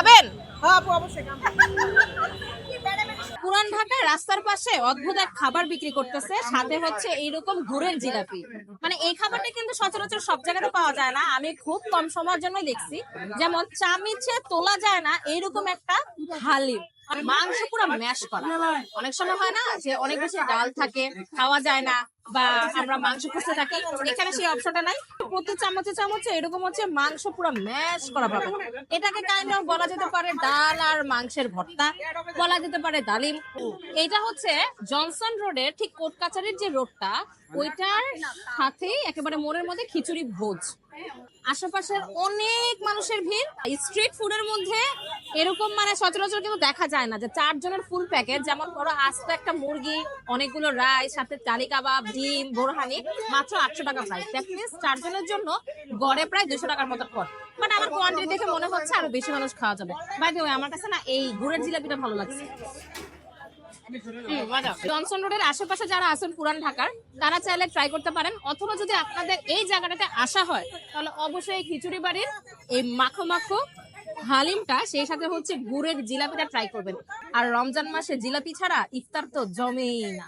খাবেন? হ্যাঁ আপু অবশ্যই। পুরান ঢাকায় রাস্তার পাশে অদ্ভুত এক খাবার বিক্রি করতেছে, সাথে হচ্ছে এইরকম গুড়ের জিলাপি। মানে এই খাবারটা কিন্তু সচরাচর সব জায়গাতে পাওয়া যায় না, আমি খুব কম সময়ের জন্য দেখছি। যেমন চামিচে তোলা যায় না এইরকম একটা হালিম, মাংস পুরো ম্যাশ করা। অনেক সময় হয় না যে অনেক বেশি ডাল থাকে, খাওয়া যায় না, বা আমরা মাংস খুঁজতে থাকি, এখানে সেই অপশনটা নাই। প্রতি চামচে চামচে এরকম হচ্ছে মাংস পুরো ম্যাশ করা পাবে। এটাকে কাইন্ড অফ বলা যেতে পারে ডাল আর মাংসের ভর্তা, বলা যেতে পারে ডালিম। এটা হচ্ছে জনসন রোডের ঠিক কোর্ট কাছারির যে রোডটা, ওইটার সাথেই একেবারে মোড়ের মধ্যে খিচুড়ি ভোজ। আশেপাশের অনেক মানুষের ভিড়। স্ট্রিট ফুডের মধ্যে এরকম মানে সচরাচর কিন্তু দেখা যায় না যে 4 জনের ফুল প্যাকেজ, যেমন ধরো আস্ত একটা মুরগি, অনেকগুলো রাইস, সাথে চালি কাবাব, ডিম, বোরহানি, মাত্র 800 টাকা প্রাইস। দ্যাট মিন্স 4 জনের জন্য গড়ে প্রায় 200 টাকার মতো পড়ে। বাট আমার কোয়ান্টিটি দেখে মনে হচ্ছে আরো বেশি মানুষ খাওয়া যাবে। বাই দ্য ওয়ে, আমার কাছে না এই গুড়ের জিলাপিটা ভালো লাগছে। জনসন রোডের আশেপাশে যারা আছেন পুরান ঢাকার, তারা চাইলে ট্রাই করতে পারেন। অথবা যদি আপনাদের এই জায়গাটাতে আসা হয়, তাহলে অবশ্যই এই খিচুড়ি বাড়ির এই মাখো মাখো হালিমটা, সেই সাথে হচ্ছে গুড়ের জিলাপিটা ট্রাই করবেন। আর রমজান মাসে জিলাপি ছাড়া ইফতার তো জমেই না।